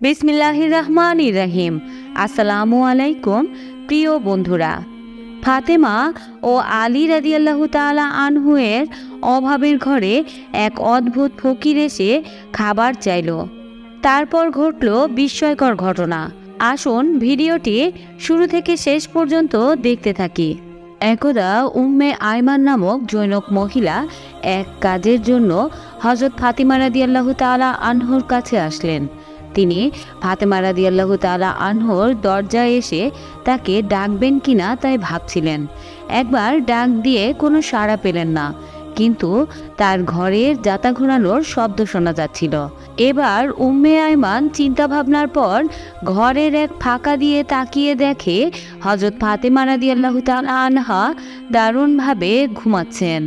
বিসমিল্লাহির রহমানির রহিম। আসসালামু আলাইকুম প্রিয় বন্ধুরা। ফাতেমা ও আলী রাদিয়াল্লাহু তাআলা আনহুয়ের অভাবের ঘরে এক অদ্ভুত ফকির এসে খাবার চাইল। তারপর ঘটল বিস্ময়কর ঘটনা। আসুন ভিডিওটি শুরু থেকে শেষ পর্যন্ত দেখতে থাকি। একদা উম্মে আয়মান নামক জনৈক মহিলা এক কাজের জন্য হযরত ফাতিমা রাদিয়াল্লাহু তাআলা আনহুর কাছে আসলেন। তিনি ফাতেমা রাদিয়াল্লাহু তাআলা আনহুর দরজায় এসে তাকে ডাকবেন কিনা তাই ভাবছিলেন। একবার ডাক দিয়ে কোনো সাড়া পেলেন না, কিন্তু তার ঘরের জাতা ঘোরানোর শব্দ শোনা যাচ্ছিল। এবার উম্মে আয়মান চিন্তা ভাবনার পর ঘরের এক ফাঁকা দিয়ে তাকিয়ে দেখে হযরত ফাতেমা রাদিয়াল্লাহু তাআলা আনহা দারুণভাবে ঘুমাচ্ছেন,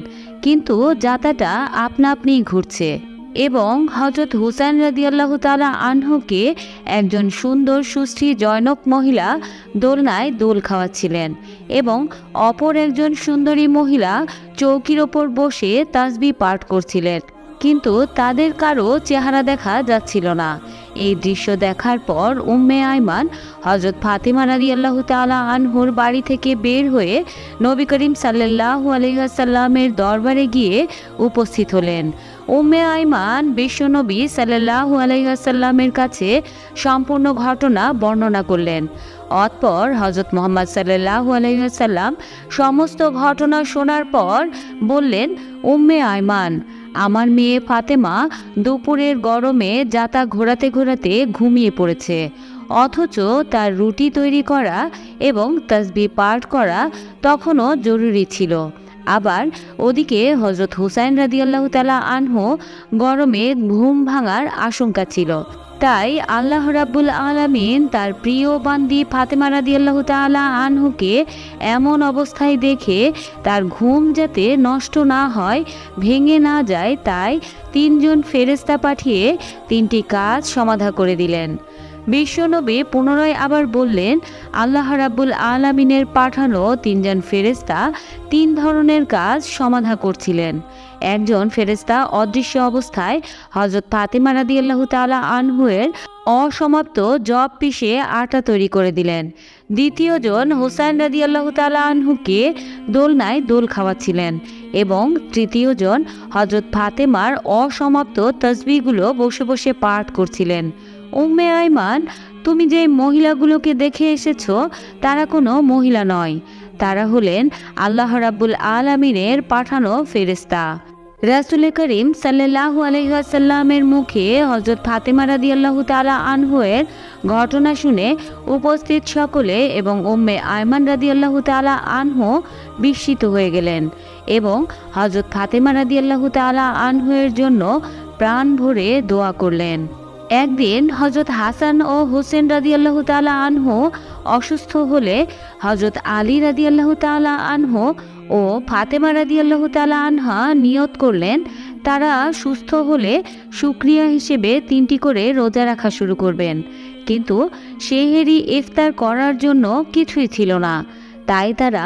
কিন্তু জাতাটা আপনা আপনিই ঘুরছে এবং হযরত হুসাইন রাদিয়াল্লাহু তাআলা আনহুকে একজন সুন্দর সুশ্রী জনৈক মহিলা দোলনায় দোল খাওয়াচ্ছিলেন এবং অপর একজন সুন্দরী মহিলা চৌকির ওপর বসে তাসবিহ পাঠ করছিলেন, কিন্তু তাদের কারো চেহারা দেখা যাচ্ছিল না। এই দৃশ্য দেখার পর উম্মে আয়মান হযরত ফাতিমা রাদিয়াল্লাহু তাআলা আনহুর বাড়ি থেকে বের হয়ে নবী করিম সাল্লাল্লাহু আলাইহি ওয়াসাল্লামের দরবারে গিয়ে উপস্থিত হলেন। উম্মে আয়মান বিশ্বনবী সাল্লাল্লাহু আলাইহি ওয়াসাল্লামের কাছে সম্পূর্ণ ঘটনা বর্ণনা করলেন। অতঃপর হযরত মুহাম্মদ সাল্লাল্লাহু আলাইহি ওয়াসাল্লাম সমস্ত ঘটনা শোনার পর বললেন, উম্মে আয়মান, আমার মেয়ে ফাতেমা দুপুরের গরমে জাতা ঘোরাতে ঘোরাতে ঘুমিয়ে পড়েছে, অথচ তার রুটি তৈরি করা এবং তাসবিহ পাঠ করা তখনও জরুরি ছিল। আবার ওদিকে হযরত হুসাইন রাদিয়াল্লাহু তাআলা আনহু গরমে ঘুম ভাঙার আশঙ্কা ছিল। তাই আল্লাহ রাব্বুল আলামিন তার প্রিয় বান্দি ফাতেমা রাদিয়াল্লাহু তাআলা আনহুকে এমন অবস্থায় দেখে তার ঘুম যাতে নষ্ট না হয়, ভেঙে না যায়, তাই তিনজন ফেরেশতা পাঠিয়ে তিনটি কাজ সমাধা করে দিলেন। বিশ্বনবী পুনরায় আবার বললেন, আল্লাহ রাব্বুল আলামিনের পাঠানো তিনজন ফেরেশতা তিন ধরনের কাজ সমাধা করছিলেন। একজন ফেরেশতা অদৃশ্য অবস্থায় হযরত ফাতিমা রাদিয়াল্লাহু তাআলা আনহুয়ের অসমাপ্ত জব পিষে আটা তৈরি করে দিলেন। দ্বিতীয়জন হুসাইন রাদিয়াল্লাহু তাআলা আনহুকে দোলনায় দোল খাওয়াচ্ছিলেন এবং তৃতীয়জন হযরত ফাতেমার অসমাপ্ত তাসবিহগুলো বসে বসে পাঠ করছিলেন। উম্মে আয়মান, তুমি যে মহিলাগুলোকে দেখে এসেছো তারা কোনো মহিলা নয়, তারা হলেন আল্লাহ রাব্বুল আলামিনের পাঠানো ফেরেশতা। রাসূল করিম সাল্লাল্লাহু আলাইহি ওয়াসাল্লামের মুখে হযরত ফাতেমা রাদিয়াল্লাহু তাআলা আনহুয়ের ঘটনা শুনে উপস্থিত সকলে এবং উম্মে আয়মান রাদিয়াল্লাহু তাআলা আনহু বিস্মিত হয়ে গেলেন এবং হযরত ফাতেমা রাদিয়াল্লাহু তাআলা আনহুয়ের জন্য প্রাণ ভরে দোয়া করলেন। একদিন হযরত হাসান ও হোসেন রাদিয়াল্লাহু তাআলা আনহু অসুস্থ হলে হযরত আলী রাদিয়াল্লাহু তাআলা আনহু ও ফাতেমা রাদিয়াল্লাহু তাআলা আনহা নিয়ত করলেন তারা সুস্থ হলে শুকরিয়া হিসেবে 3টি করে রোজা রাখা শুরু করবেন, কিন্তু সেহরি ইফতার করার জন্য কিছুই ছিল না, তাই তারা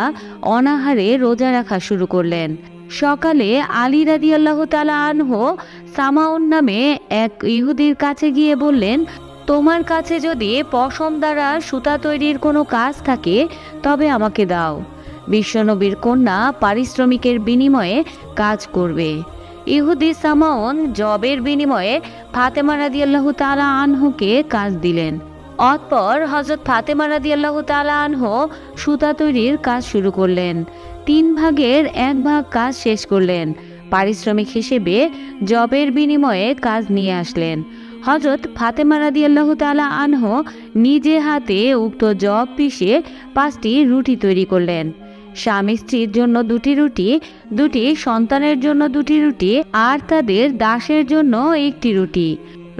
অনাহারে রোজা রাখা শুরু করলেন। সকালে আলী রাদিয়াল্লাহু তাআলা আনহু সামাউন নামে এক ইহুদির কাছে গিয়ে বললেন, তোমার কাছে যদি পশম দ্বারা সুতা তৈরির কোনো কাজ থাকে তবে আমাকে দাও, বিশ্বনবীর কন্যা পারিশ্রমিকের বিনিময়ে কাজ করবে। ইহুদি সামাউন জবের বিনিময়ে ফাতেমা রাদিয়াল্লাহু তাআলা আনহুকে কাজ দিলেন। অতঃপর হযরত ফাতেমা রাদিয়াল্লাহু তাআলা আনহু সুতা তৈরির কাজ শুরু করলেন। 3 ভাগের 1 ভাগ কাজ শেষ করলেন। পারিশ্রমিক হিসেবে জবের বিনিময়ে কাজ নিয়ে আসলেন। হযরত ফাতেমা রাদিয়াল্লাহু তাআলা আনহু নিজে হাতে উক্ত জব পিষে 5টি রুটি তৈরি করলেন। স্বামী স্ত্রীর জন্য 2টি রুটি, 2টি সন্তানের জন্য 2টি রুটি আর তাদের দাসের জন্য 1টি রুটি।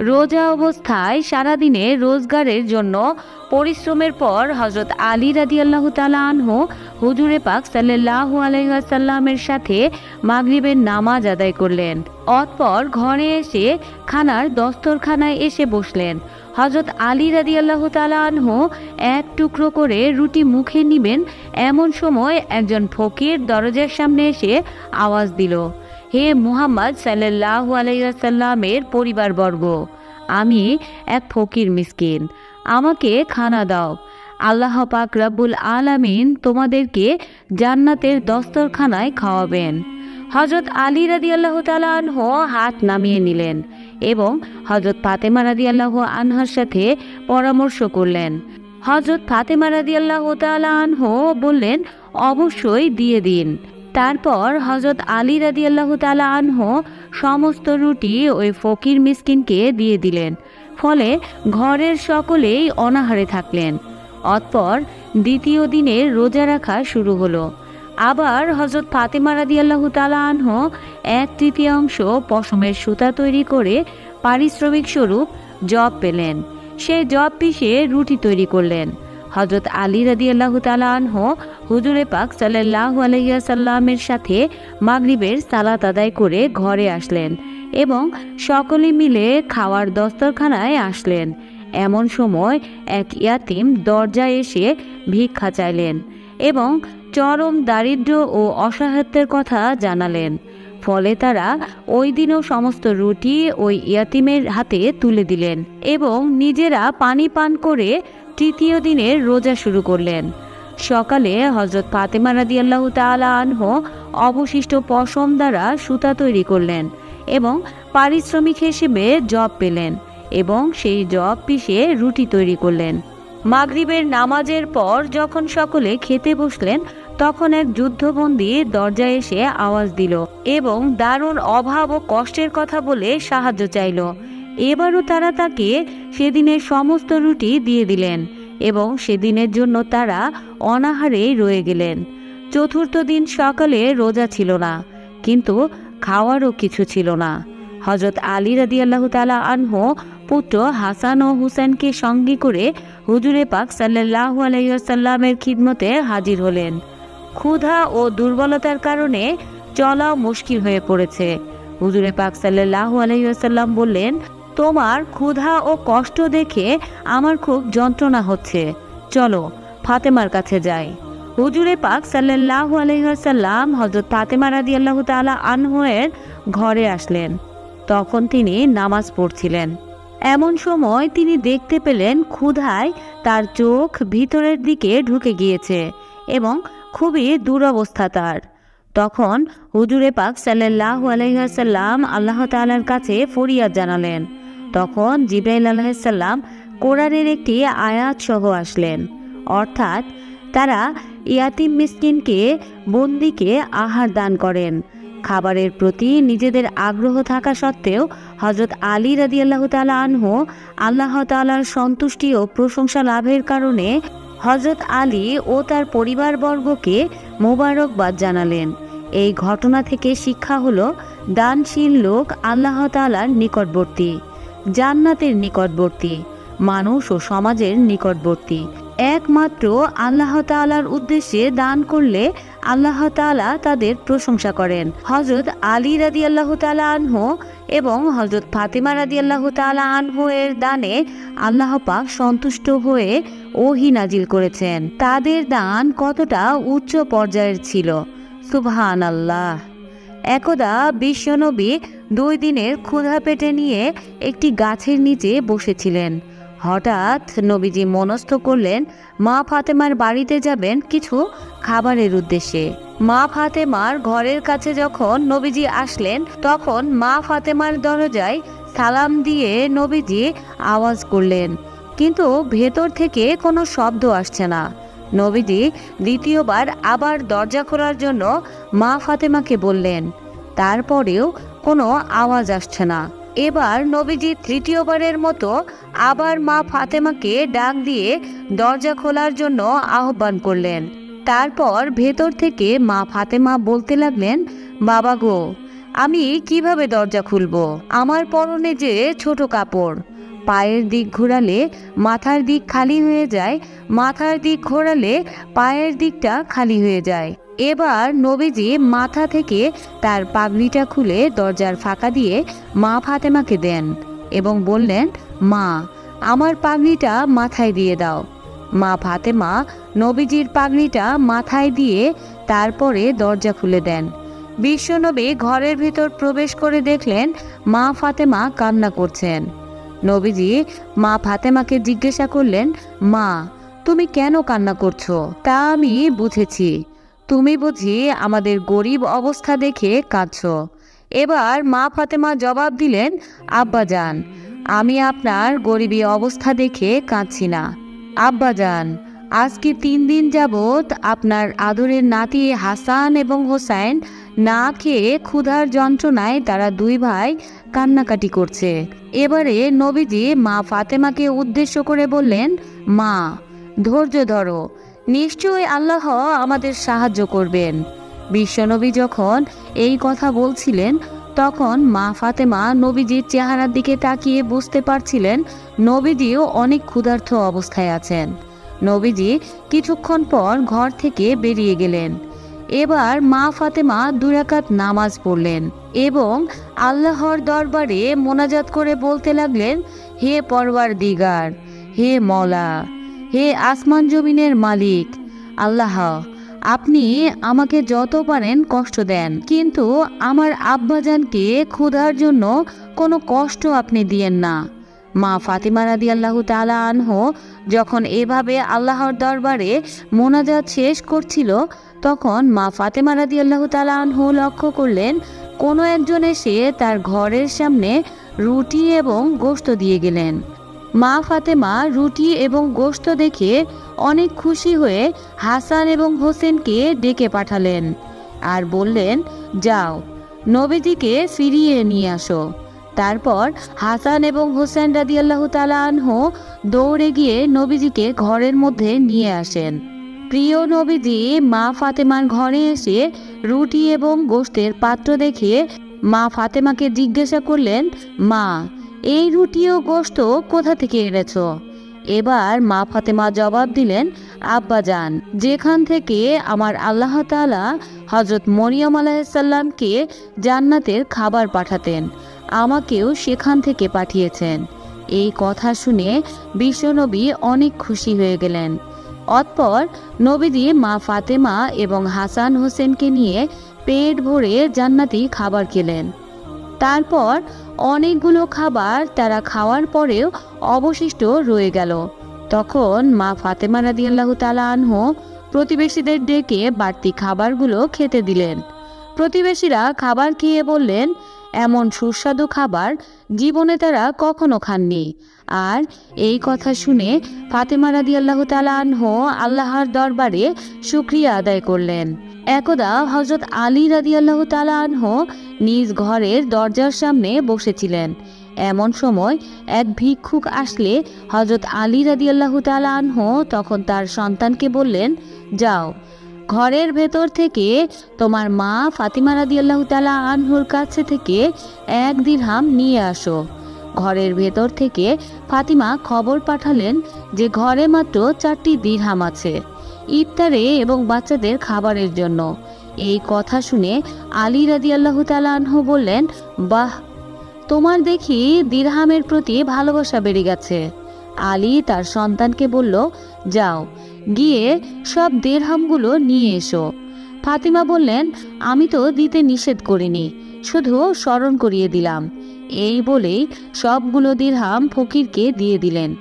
রোজা অবস্থায় সারাদিনে রোজগারের জন্য পরিশ্রমের পর হযরত আলী রাদিয়াল্লাহু তাআলা আনহু হুজুরে পাক সাল্লাল্লাহু আলাইহি ওয়াসাল্লামের সাথে মাগরিবের নামাজ আদায় করলেন। অতঃপর ঘরে এসে খানার দস্তরখানায় এসে বসলেন। হযরত আলী রাদিয়াল্লাহু তাআলা আনহু এক টুকরো করে রুটি মুখে নিবেন, এমন সময় একজন ফকির দরজার সামনে এসে আওয়াজ দিল, হে মুহাম্মদ সাল্লাল্লাহু আলাইহি ওয়াসাল্লামের পরিবারবর্গ, আমি এক ফকির মিসকিন, আমাকে খানা দাও। আল্লাহ পাক রব্বুল আলামিন তোমাদেরকে জান্নাতের দস্তরখানায় খাওয়াবেন। হযরত আলী রাদিয়াল্লাহু তাআলা আনহু হাত নামিয়ে নিলেন এবং হযরত ফাতেমা রাদিয়াল্লাহু আনহার সাথে পরামর্শ করলেন। হযরত ফাতেমা রাদিয়াল্লাহু তাআলা আনহু বললেন, অবশ্যই দিয়ে দিন। তারপর হযরত আলী রাদিয়াল্লাহু তাআলা আনহু সমস্ত রুটি ওই ফকির মিসকিনকে দিয়ে দিলেন। ফলে ঘরের সকলেই অনাহারে থাকলেন। অতঃপর দ্বিতীয় দিনের রোজা রাখা শুরু হলো। আবার হযরত ফাতেমা রাদিয়াল্লাহু তাআলা আনহু 1/3 পশমের সুতা তৈরি করে পারিশ্রমিক স্বরূপ জব পেলেন। সেই জব পিষে রুটি তৈরি করলেন। হযরত আলী রাদিয়াল্লাহু তাআলা আনহু হুজুরে পাক সাল্লাল্লাহু আলাইহি ওয়াসাল্লামের সাথে মাগরিবের সালাত আদায় করে ঘরে আসলেন এবং সকলে মিলে খাওয়ার দস্তরখানায় আসলেন। এমন সময় এক ইয়াতিম দরজায় এসে ভিক্ষা চাইলেন এবং চরম দারিদ্র্য ও অসহায়ত্বের কথা জানালেন। ফলে তারা ওই দিনও সমস্ত রুটি ওই ইয়াতিমের হাতে তুলে দিলেন এবং নিজেরা পানি পান করে তৃতীয় দিনের রোজা শুরু করলেন। সকালে হযরত ফাতেমা রাদিয়াল্লাহু তাআলা আনহু অবশিষ্ট পশম দ্বারা সুতা তৈরি করলেন এবং পারিশ্রমিক হিসেবে জব পেলেন এবং সেই জব পিষে রুটি তৈরি করলেন। মাগরিবের নামাজের পর যখন সকলে খেতে বসলেন, তখন এক যুদ্ধবন্দী দরজায় এসে আওয়াজ দিল এবং দারুণ অভাব ও কষ্টের কথা বলে সাহায্য চাইল। এবারও তারা তাকে সেদিনের সমস্ত রুটি দিয়ে দিলেন এবং সেদিনের জন্য তারা অনাহারেই রয়ে গেলেন। চতুর্থ দিন সকালে রোজা ছিল না, কিন্তু খাওয়ারও কিছু ছিল না। হযরত আলী রাদিয়াল্লাহু তাআলা আনহু পুত্র হাসান ও হুসেনকে সঙ্গে করে হুজুরে পাক সাল্লাল্লাহু আলাইহি ওয়াসাল্লামের খিদমতে হাজির হলেন। ক্ষুধা ও দুর্বলতার কারণে চলাও মুশকিল হয়ে পড়েছে। হুজুরে পাক সাল্লাল্লাহু আলাইহি ওয়াসাল্লাম বললেন, তোমার ক্ষুধা ও কষ্ট দেখে আমার খুব যন্ত্রণা হচ্ছে, চলো ফাতেমার কাছে যাই। হুজুরে পাক সাল্লাল্লাহু আলাইহি ওয়াসাল্লাম হযরত ফাতেমা রাদিয়াল্লাহু তাআলা আনহু-এর ঘরে আসলেন। তখন তিনি নামাজ পড়ছিলেন। এমন সময় তিনি দেখতে পেলেন ক্ষুধায় তার চোখ ভিতরের দিকে ঢুকে গিয়েছে এবং খুবই দুরবস্থা তার। তখন হুজুরে পাক সাল্লাল্লাহু আলাইহি ওয়াসাল্লাম আল্লাহ তাআলার কাছে ফরিয়াদ জানালেন। তখন জিবরাইল আলাইহিস সালাম কোরআনের একটি আয়াত সহ আসলেন, অর্থাৎ তারা ইয়াতিম মিসকিনকে বন্দীকে আহার দান করেন। খাবারের প্রতি নিজেদের আগ্রহ থাকা সত্ত্বেও হযরত আলী রাদিয়াল্লাহু তাআলা আনহু আল্লাহ তাআলার সন্তুষ্টি ও প্রশংসা লাভের কারণে হযরত আলী ও তার পরিবারবর্গকে মোবারকবাদ জানালেন। এই ঘটনা থেকে শিক্ষা হলো, দানশীল লোক আল্লাহ তাআলার নিকটবর্তী, জান্নাতের নিকটবর্তী, মানুষ ও সমাজের নিকটবর্তী। একমাত্র আল্লাহ তাআলার উদ্দেশ্যে দান করলে আল্লাহ তাআলা তাদের প্রশংসা করেন। হযরত আলী রাদিয়াল্লাহু তাআলা আনহু এবং হযরত ফাতেমা রাদিয়াল্লাহু তাআলা আনহু এর দানে আল্লাহ পাক সন্তুষ্ট হয়ে ওহী নাজিল করেছেন। তাদের দান কতটা উচ্চ পর্যায়ের ছিল, সুবহানাল্লাহ। একদা বিশ্বনবী 2 দিনের ক্ষুধা পেটে নিয়ে একটি গাছের নিচে বসেছিলেন। হঠাৎ নবীজি মনস্থ করলেন মা ফাতেমার বাড়িতে যাবেন কিছু খাবারের উদ্দেশ্যে। মা ফাতেমার ঘরের কাছে যখন নবীজি আসলেন, তখন মা ফাতেমার দরজায় সালাম দিয়ে নবীজি আওয়াজ করলেন, কিন্তু ভেতর থেকে কোনো শব্দ আসছে না। নবীজি দ্বিতীয়বার আবার দরজা খোলার জন্য মা ফাতেমাকে বললেন, তারপরেও কোনো আওয়াজ আসছে না। এবার নবীজি তৃতীয়বারের মতো আবার মা ফাতেমাকে ডাক দিয়ে দরজা খোলার জন্য আহ্বান করলেন। তারপর ভেতর থেকে মা ফাতেমা বলতে লাগলেন, বাবা গো, আমি কিভাবে দরজা খুলবো? আমার পরনে যে ছোট কাপড়, পায়ের দিক ঘোরালে মাথার দিক খালি হয়ে যায়, মাথার দিক ঘোরালে পায়ের দিকটা খালি হয়ে যায়। এবার নবীজি মাথা থেকে তার পাগড়িটা খুলে দরজার ফাঁকা দিয়ে মা ফাতেমাকে দেন এবং বললেন, মা, আমার পাগড়িটা মাথায় দিয়ে দাও। মা ফাতেমা নবীজির পাগড়িটা মাথায় দিয়ে তারপরে দরজা খুলে দেন। বিশ্বনবী ঘরের ভিতর প্রবেশ করে দেখলেন মা ফাতেমা কান্না করছেন। নবীজি মা ফাতেমাকে জিজ্ঞাসা করলেন, মা, তুমি কেন কান্না করছো? তা আমি বুঝেছি, তুমি বুঝি আমাদের গরিব অবস্থা দেখে কাঁদছো। এবার মা ফাতেমা জবাব দিলেন, আব্বাজান, আমি আপনার গরিবী অবস্থা দেখে কাঁদছি না। আব্বাজান, আজকে 3 দিন যাবৎ আপনার আদরের নাতি হাসান এবং হোসাইন না খেয়ে ক্ষুধার যন্ত্রণায় তারা 2 ভাই কান্নাকাটি করছে। এবারে নবীজি মা ফাতেমাকে উদ্দেশ্য করে বললেন, মা, ধৈর্য ধরো, নিশ্চয়ই আল্লাহ আমাদের সাহায্য করবেন। বিশ্বনবী যখন এই কথা বলছিলেন তখন মা ফাতেমা নবীজির চেহারার দিকে তাকিয়ে বুঝতে পারছিলেন নবীজিও অনেক ক্ষুধার্ত অবস্থায় আছেন। নবীজি কিছুক্ষণ পর ঘর থেকে বেরিয়ে গেলেন। এবার মা ফাতেমা 2 রাকাত নামাজ পড়লেন এবং আল্লাহর দরবারে মোনাজাত করে বলতে লাগলেন, হে পরওয়ারদিগার, হে মওলা, হে আসমান জমিনের মালিক আল্লাহ, আপনি আমাকে যত পারেন কষ্ট দেন, কিন্তু আমার আব্বাজানকে ক্ষুধার জন্য কোনো কষ্ট আপনি দিয়েন না। মা ফাতিমা রাদিয়াল্লাহু তাআলা আনহু যখন এভাবে আল্লাহর দরবারে মোনাজাত শেষ করছিল তখন মা ফাতিমা রাদিয়াল্লাহু তাআলা আনহু লক্ষ্য করলেন কোনো একজন এসে তার ঘরের সামনে রুটি এবং গোশত দিয়ে গেলেন। মা ফাতেমা রুটি এবং গোশত দেখে অনেক খুশি হয়ে হাসান এবং হোসেনকে ডেকে পাঠালেন আর বললেন, যাও, নবীজিকে ফিরিয়ে নিয়ে আসো। তারপর হাসান এবং হোসেন রাদিয়াল্লাহু তাআলা আনহু দৌড়ে গিয়ে নবীজিকে ঘরের মধ্যে নিয়ে আসেন। প্রিয় নবীজি মা ফাতেমার ঘরে এসে রুটি এবং গোশতের পাত্র দেখে মা ফাতেমাকে জিজ্ঞাসা করলেন, মা, এই রুটি ও গোশত কোথা থেকে এনেছ? এবার মা ফাতেমা জবাব দিলেন, আব্বাজান, যেখান থেকে আমার আল্লাহ তাআলা হযরত মরিয়ম আলাইহিসসালামকে জান্নাতের খাবার পাঠাতেন, আমাকেও সেখান থেকে পাঠিয়েছেন। এই কথা শুনে বিশ্বনবী অনেক খুশি হয়ে গেলেন। অতঃপর নবীজি মা ফাতেমা এবং হাসান হোসেনকে নিয়ে পেট ভরে জান্নাতি খাবার খেলেন। তারপর অনেকগুলো খাবার তারা খাওয়ার পরেও অবশিষ্ট রয়ে গেল। তখন মা ফাতেমা রাদিয়াল্লাহু তাআলা আনহু প্রতিবেশীদের ডেকে বাড়তি খাবারগুলো খেতে দিলেন। প্রতিবেশীরা খাবার খেয়ে বললেন, এমন সুস্বাদু খাবার জীবনে তারা কখনো খাননি। আর এই কথা শুনে ফাতেমা রাদিয়াল্লাহু তাআলা আনহু আল্লাহর দরবারে শুকরিয়া আদায় করলেন। একদা হযরত আলী রাদিয়াল্লাহু তাআলা আনহু নিজ ঘরের দরজার সামনে বসেছিলেন। এমন সময় এক ভিক্ষুক আসলে হযরত আলী রাদিয়াল্লাহু তাআলা আনহু তখন তার সন্তানকে বললেন, যাও, ঘরের ভেতর থেকে তোমার মা ফাতিমা রাদিয়াল্লাহু তাআলা আনহুর কাছে থেকে 1 দিরহাম নিয়ে আসো। ঘরের ভেতর থেকে ফাতিমা খবর পাঠালেন যে ঘরে মাত্র 4টি দিরহাম আছে ইফতারে এবং বাচ্চাদের খাবারের জন্য। এই কথা শুনে আলী রাদিয়াল্লাহু তাআলা আনহু বললেন, বাহ, তোমার দেখি দিরহামের প্রতি ভালোবাসা বেড়ে গেছে। আলী তার সন্তানকে বলল, যাও, গিয়ে সব দিরহামগুলো নিয়ে এসো। ফাতিমা বললেন, আমি তো দিতে নিষেধ করিনি, শুধু স্মরণ করিয়ে দিলাম। এই বলেই সবগুলো দিরহাম ফকিরকে দিয়ে দিলেন।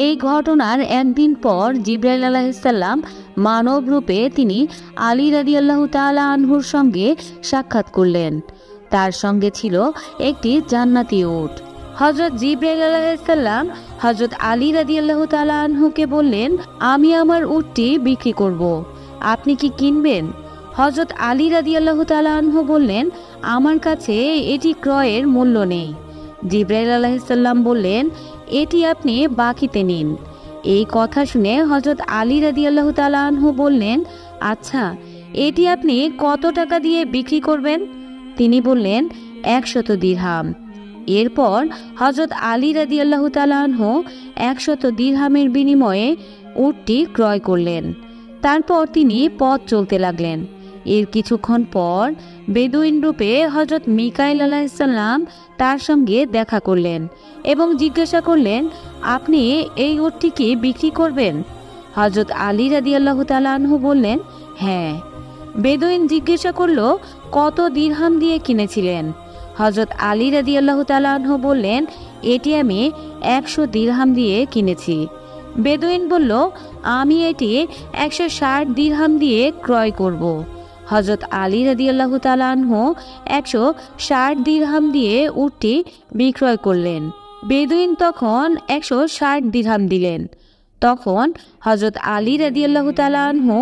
এই ঘটনার একদিন পর জিবরাইল আলাইহিসসালাম মানব রূপে তিনি আলী রাদিয়াল্লাহু তাআলা আনহুর সঙ্গে সাক্ষাৎ করলেন। তার সঙ্গে ছিল একটি জান্নাতি উট। হযরত জিবরাইল আলাইহিসসালাম হযরত আলী রাদিয়াল্লাহু তাআলা আনহুকে বললেন, আমি আমার উটটি বিক্রি করব, আপনি কি কিনবেন? হযরত আলী রাদিয়াল্লাহু তাআলা আনহু বললেন, আমার কাছে এটি ক্রয়ের মূল্য নেই। জিবরাইল আলাইহিসসালাম বললেন, এটি আপনি বাকিতে নিন। এই কথা শুনে হযরত আলী রাদিয়াল্লাহু তাআলা আনহু বললেন, আচ্ছা, এটি আপনি কত টাকা দিয়ে বিক্রি করবেন? তিনি বললেন, 100 দিরহাম। এরপর হযরত আলী রাদিয়াল্লাহু তাআলা আনহু 100 দিরহামের বিনিময়ে উটটি ক্রয় করলেন। তারপর তিনি পথ চলতে লাগলেন। এর কিছুক্ষণ পর বেদুইন রূপে হযরত মিকাইল আলাইহিসসালাম তার সঙ্গে দেখা করলেন এবং জিজ্ঞাসা করলেন, আপনি এই উটটি কি বিক্রি করবেন? হযরত আলী রাদিয়াল্লাহু তাআলা আনহু বললেন, হ্যাঁ। বেদুইন জিজ্ঞাসা করল, কত দিরহাম দিয়ে কিনেছিলেন? হযরত আলী রাদিয়াল্লাহু তাআলা আনহু বললেন, এটি আমি 100 দিরহাম দিয়ে কিনেছি। বেদুইন বলল, আমি এটি 160 দিরহাম দিয়ে ক্রয় করব। হযরত আলী রাদিয়াল্লাহু তাআলা আনহু 160 দিরহাম দিয়ে উটটি বিক্রয় করলেন। বেদুইন তখন 160 দিরহাম দিলেন। তখন হযরত আলী রাদিয়াল্লাহু তাআলা আনহু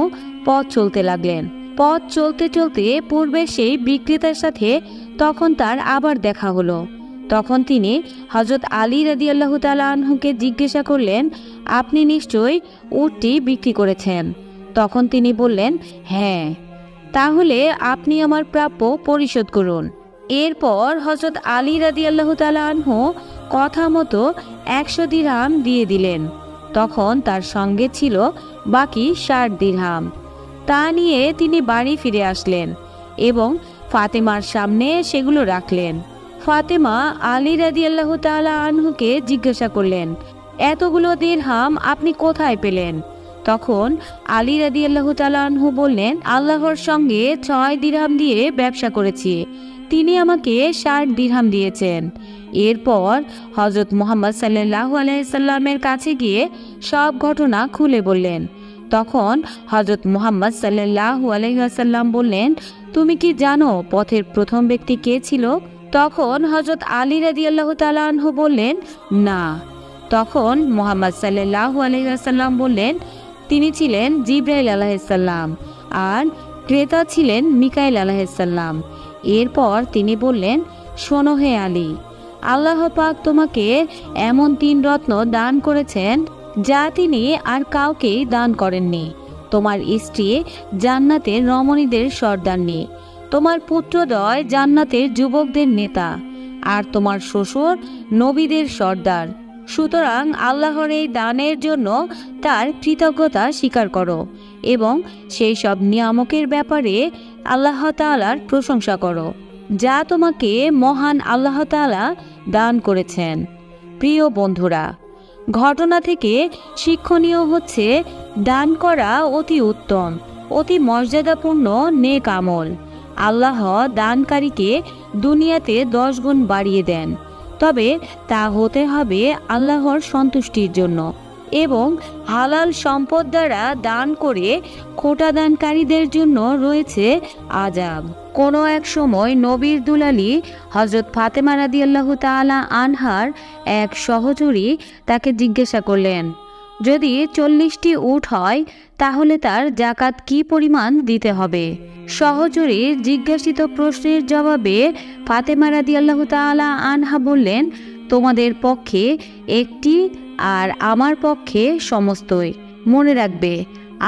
পথ চলতে লাগলেন। পথ চলতে চলতে পূর্বে সেই বিক্রেতার সাথে তখন তার আবার দেখা হলো। তখন তিনি হযরত আলী রাদিয়াল্লাহু তাআলা আনহুকে জিজ্ঞাসা করলেন, আপনি নিশ্চয়ই উটটি বিক্রি করেছেন? তখন তিনি বললেন, হ্যাঁ। তাহলে আপনি আমার প্রাপ্য পরিশোধ করুন। এরপর হযরত আলী রাদিয়াল্লাহু তাআলা আনহু কথা মতো 100 দিরহাম দিয়ে দিলেন। তখন তার সঙ্গে ছিল বাকি 60 দিরহাম। তা নিয়ে তিনি বাড়ি ফিরে আসলেন এবং ফাতেমার সামনে সেগুলো রাখলেন। ফাতেমা আলী রাদিয়াল্লাহু তাআলা আনহুকে জিজ্ঞাসা করলেন, এতগুলো দিরহাম আপনি কোথায় পেলেন? তখন আলী রাদিয়াল্লাহু তাআলা আনহু বললেন, আল্লাহর সঙ্গে 6 দিরহাম দিয়ে ব্যবসা করেছি, তিনি আমাকে 60 দিরহাম দিয়েছেন। এরপর হযরত মুহাম্মদ সাল্লাল্লাহু আলাইহি সাল্লামের কাছে গিয়ে সব ঘটনা খুলে বললেন। তখন হযরত মুহাম্মদ সাল্লাল্লাহু আলাইহি ওয়াসাল্লাম বললেন, তুমি কি জানো পথের প্রথম ব্যক্তি কে ছিল? তখন হযরত আলী রাদিয়াল্লাহু তাআলা আনহু বললেন, না। তখন মুহাম্মদ সাল্লাল্লাহু আলাইহি ওয়াসাল্লাম বললেন, তিনি ছিলেন জিবরাইল আলাইহিস সালাম আর ক্রেতা ছিলেন মিকাইল আলাইহিস সালাম। এরপর তিনি বললেন, শোনো হে আলী, আল্লাহ পাক তোমাকে এমন 3 রত্ন দান করেছেন যা তিনি আর কাউকেই দান করেননি। তোমার স্ত্রী জান্নাতের রমণীদের সর্দারনী, তোমার পুত্রদ্বয় জান্নাতের যুবকদের নেতা, আর তোমার শ্বশুর নবীদের সর্দার। সুতরাং আল্লাহর এই দানের জন্য তার কৃতজ্ঞতা স্বীকার করো এবং সেই সব নিয়ামকের ব্যাপারে আল্লাহ তাআলার প্রশংসা করো যা তোমাকে মহান আল্লাহ তাআলা দান করেছেন। প্রিয় বন্ধুরা, ঘটনা থেকে শিক্ষণীয় হচ্ছে দান করা অতি উত্তম, অতি মর্যাদাপূর্ণ নেক আমল। আল্লাহ দানকারীকে দুনিয়াতে 10 গুণ বাড়িয়ে দেন, তবে তা হতে হবে আল্লাহর সন্তুষ্টির জন্য এবং হালাল সম্পদ দ্বারা দান করে খোটা দানকারীদের জন্য রয়েছে আযাব। কোনো এক সময় নবীর দুলালী হযরত ফাতেমা রাদিয়াল্লাহু তাআলা আনহার এক সহচরী তাকে জিজ্ঞাসা করলেন, যদি 40টি উট হয় তাহলে তার যাকাত কি পরিমাণ দিতে হবে? সহচরীর জিজ্ঞাসিত প্রশ্নের জবাবে ফাতেমা রাদিয়াল্লাহু তাআলা আনহা বললেন, তোমাদের পক্ষে একটি আর আমার পক্ষে সমস্তই। মনে রাখবে,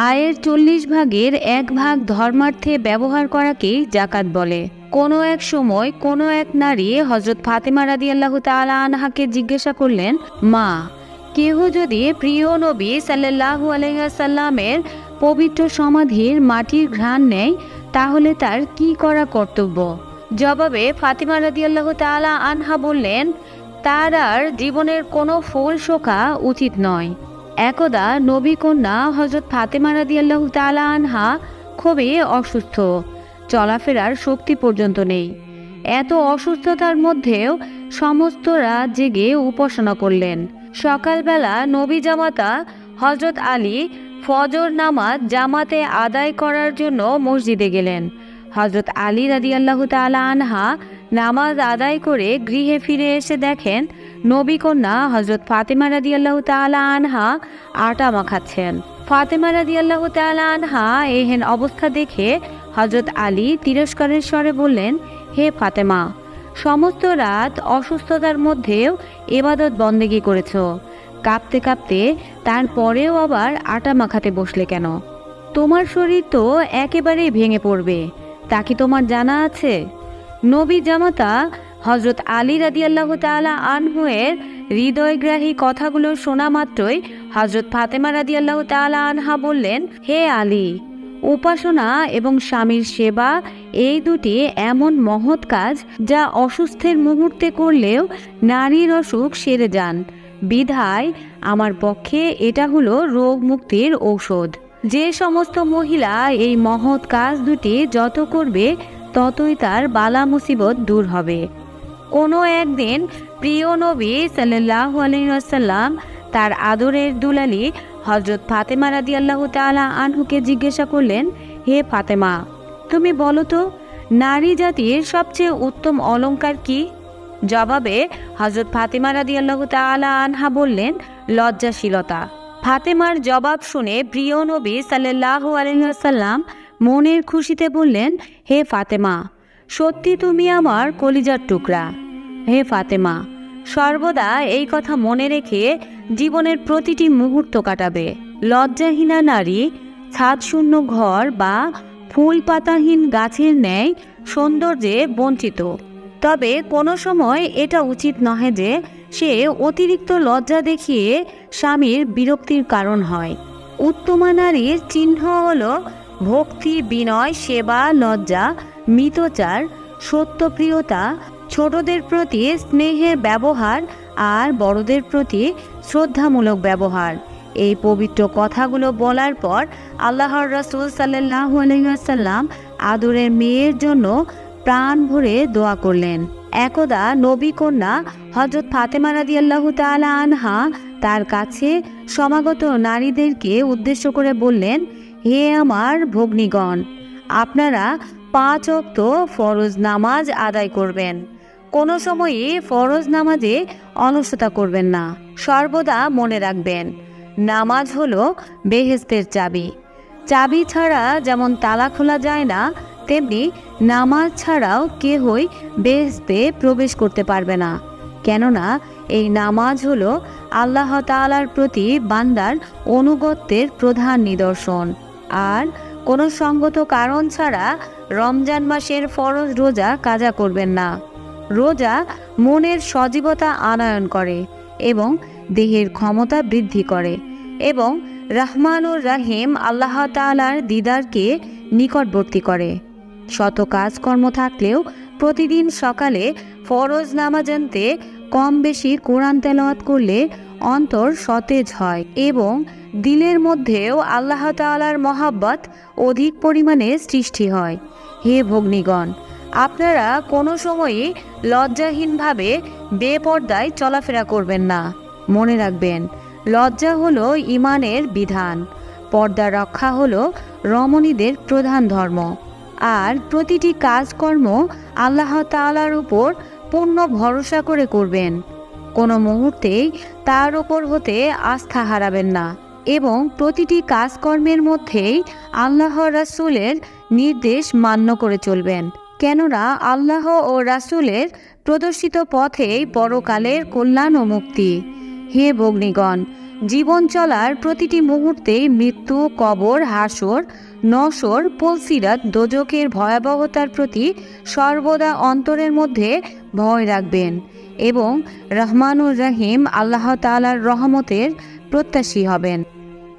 আয়ের 40 ভাগের 1 ভাগ ধর্মার্থে ব্যবহার করাকেই যাকাত বলে। কোনো এক সময় কোনো এক নারী হযরত ফাতেমা রাদিয়াল্লাহু তাআলা আনহাকে জিজ্ঞাসা করলেন, মা, কেহ যদি প্রিয় নবী সাল্লাল্লাহু আলাইহি ওয়াসাল্লামের পবিত্র সমাধির মাটির ঘ্রাণ নেয় তাহলে তার কি করা কর্তব্য? জবাবে ফাতেমা রাদিয়াল্লাহু তাআলা আনহা বললেন, তার আর জীবনের কোনো ফুল শোকা উচিত নয়। একদা নবী কন্যা হযরত ফাতেমা রাদিয়াল্লাহু তাআলা আনহা খুবই অসুস্থ, চলাফেরার শক্তি পর্যন্ত নেই। এত অসুস্থতার মধ্যেও সমস্ত রাত জেগে উপাসনা করলেন। সকালবেলা নবী জামাতা হযরত আলী ফজর নামাজ জামাতে আদায় করার জন্য মসজিদে গেলেন। হযরত আলী রাদিয়াল্লাহু তাআলা আনহা নামাজ আদায় করে গৃহে ফিরে এসে দেখেন নবী কন্যা হযরত ফাতেমা রাদিয়াল্লাহু তাআলা আনহা আটা মাখাচ্ছেন। ফাতেমা রাদিয়াল্লাহু তাআলা আনহা এহেন অবস্থা দেখে হযরত আলী তিরস্কারের স্বরে বললেন, হে ফাতেমা, সমস্ত রাত অসুস্থতার মধ্যেও ইবাদত বন্দেগী করেছ, কাঁপতে কাঁপতে তারপরেও আবার আটা মাখাতে বসলে কেন? তোমার শরীর তো একেবারেই ভেঙে পড়বে, তা কি তোমার জানা আছে? নবী জামাতা হযরত আলী রাদিয়াল্লাহু তাআলা আনহুয়ের হৃদয়গ্রাহী কথাগুলো শোনা মাত্রই হযরত ফাতেমা রাদিয়াল্লাহু তাআলা আনহা বললেন, হে আলী, উপাসনা এবং স্বামীর সেবা এই দুটি এমন মহৎ কাজ যা অসুস্থের মুহূর্তে করলেও নারীর অসুখ সেরে যান। বিধায় আমার পক্ষে এটা হলো রোগ মুক্তির ঔষধ। যে সমস্ত মহিলা এই মহৎ কাজ দুটি যত করবে ততই তার বালা মুসিবত দূর হবে। কোনো একদিন প্রিয় নবী সাল্লাল্লাহু আলাইহি ওয়াসাল্লাম তার আদরের দুলালি হযরত ফাতেমা রাদিয়াল্লাহু তাআলা আনহুকে জিজ্ঞাসা করলেন, হে ফাতেমা, তুমি বলো তো নারী জাতির সবচেয়ে উত্তম অলংকার কি? জবাবে হযরত ফাতেমা রাদিয়াল্লাহু তাআলা আনহা বললেন, লজ্জাশীলতা। ফাতেমার জবাব শুনে প্রিয় নবী সাল্লাল্লাহু আলাইহি ওয়াসাল্লাম মনের খুশিতে বললেন, হে ফাতেমা, সত্যি তুমি আমার কলিজার টুকরা। হে ফাতেমা, সর্বদা এই কথা মনে রেখে জীবনের প্রতিটি মুহূর্ত কাটাবে। লজ্জাহীনা নারী ছাদশূন্য ঘর বা ফুল পাতাহীন গাছের ন্যায় সৌন্দর্যে বঞ্চিত। তবে কোনো সময় এটা উচিত নহে যে সে অতিরিক্ত লজ্জা দেখিয়ে স্বামীর বিরক্তির কারণ হয়। উত্তমা নারীর চিহ্ন হল ভক্তি, বিনয়, সেবা, লজ্জা, মিতচার, সত্যপ্রিয়তা, ছোটদের প্রতি স্নেহের ব্যবহার আর বড়দের প্রতি শ্রদ্ধামূলক ব্যবহার। এই পবিত্র কথাগুলো বলার পর আল্লাহর রাসূল সাল্লাল্লাহু আলাইহি ওয়াসাল্লাম আদরের মেয়ের জন্য প্রাণ ভরে দোয়া করলেন। একদা নবী কন্যা হযরত ফাতেমা রাদিয়াল্লাহু তাআলা আনহা তার কাছে সমাগত নারীদেরকে উদ্দেশ্য করে বললেন, হে আমার ভগ্নীগণ, আপনারা 5 ওয়াক্ত ফরজ নামাজ আদায় করবেন। কোনো সময়ই ফরজ নামাজে অলসতা করবেন না। সর্বদা মনে রাখবেন, নামাজ হলো বেহেশতের চাবি। চাবি ছাড়া যেমন তালা খোলা যায় না, তেমনি নামাজ ছাড়াও কেহই বেহেশতে প্রবেশ করতে পারবে না। কেননা এই নামাজ হলো আল্লাহ তাআলার প্রতি বান্দার অনুগত্যের প্রধান নিদর্শন। আর কোনো সঙ্গত কারণ ছাড়া রমজান মাসের ফরজ রোজা কাজা করবেন না। রোজা মনের সজীবতা আনয়ন করে এবং দেহের ক্ষমতা বৃদ্ধি করে এবং রহমানুর রহিম আল্লাহ তাআলার দিদারকে নিকটবর্তী করে। শত কাজকর্ম থাকলেও প্রতিদিন সকালে ফরজ নামাজান্তে কম বেশি কোরআন তেলাওয়াত করলে অন্তর সতেজ হয় এবং দিলের মধ্যেও আল্লাহ তাআলার মহাব্বত অধিক পরিমাণে সৃষ্টি হয়। হে ভগ্নীগণ, আপনারা কোনো সময়ই লজ্জাহীনভাবে বেপর্দায় চলাফেরা করবেন না। মনে রাখবেন, লজ্জা হলো ঈমানের বিধান, পর্দা রক্ষা হলো রমণীদের প্রধান ধর্ম। আর প্রতিটি কাজকর্ম আল্লাহ তাআলার উপর পূর্ণ ভরসা করে করবেন। কোনো মুহূর্তেই তার উপর হতে আস্থা হারাবেন না এবং প্রতিটি কাজকর্মের মধ্যেই আল্লাহ রাসূলের নির্দেশ মান্য করে চলবেন। কেননা আল্লাহ ও রাসূলের প্রদর্শিত পথেই পরকালের কল্যাণ ও মুক্তি। হে ভগ্নীগণ, জীবন চলার প্রতিটি মুহূর্তেই মৃত্যু, কবর, হাসর, নসর, পুলসিরাত, দোজখের ভয়াবহতার প্রতি সর্বদা অন্তরের মধ্যে ভয় রাখবেন এবং রহমানুর রহিম আল্লাহ তাআলার রহমতের প্রত্যাশী হবেন।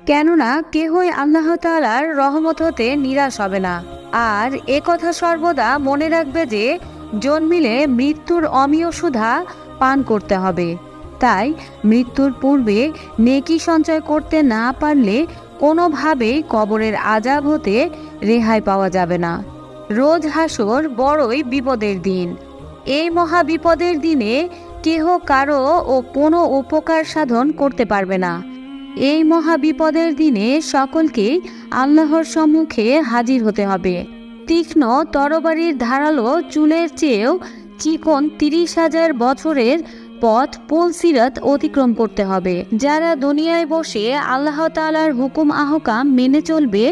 কেননা কেহই আল্লাহ তাআলার রহমত হতে নিরাশ হবে না। আর একথা সর্বদা মনে রাখবে যে জন্মিলে মৃত্যুর অমীয় সুধা পান করতে হবে। তাই মৃত্যুর পূর্বে নেকি সঞ্চয় করতে না পারলে কোনোভাবেই কবরের আযাব হতে রেহাই পাওয়া যাবে না। রোজ হাসর বড়ই বিপদের দিন। এই মহা বিপদের দিনে কেহ কারো ও কোনো উপকার সাধন করতে পারবে না। এই মহা বিপদের দিনে সকলকেই আল্লাহর সম্মুখে হাজির হতে হবে। তীক্ষ্ণ তরবারির ধারালো চুলের চেয়েও চিকন 30,000 বছরের পথ পুলসিরাত অতিক্রম করতে হবে। যারা দুনিয়ায় বসে আল্লাহ তাআলার হুকুম আহকাম মেনে চলবে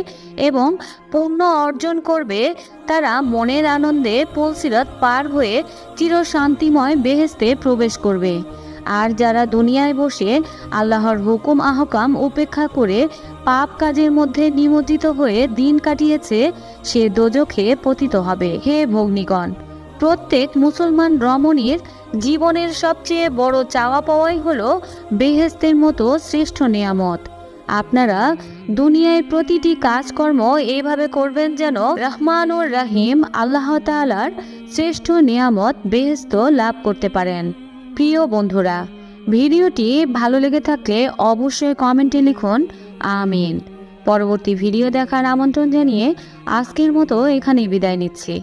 এবং পুণ্য অর্জন করবে, তারা মনের আনন্দে পুলসিরাত পার হয়ে চিরশান্তিময় বেহেশতে প্রবেশ করবে। আর যারা দুনিয়ায় বসে আল্লাহর হুকুম আহকাম উপেক্ষা করে পাপ কাজের মধ্যে নিমজ্জিত হয়ে দিন কাটিয়েছে, সে দোজখে পতিত হবে। হে ভগ্নীগণ, প্রত্যেক মুসলমান রমণীর জীবনের সবচেয়ে বড় চাওয়া পাওয়াই হলো বেহেশতের মতো শ্রেষ্ঠ নিয়ামত। আপনারা দুনিয়ায় প্রতিটি কাজকর্ম এইভাবে করবেন যেন রহমান ও রহিম আল্লাহ তাআলার শ্রেষ্ঠ নিয়ামত বেহেশত লাভ করতে পারেন। প্রিয় বন্ধুরা, ভিডিওটি ভালো লেগে থাকলে অবশ্যই কমেন্টে লিখুন আমিন। পরবর্তী ভিডিও দেখার আমন্ত্রণ জানিয়ে আজকের মতো এখানেই বিদায় নিচ্ছি।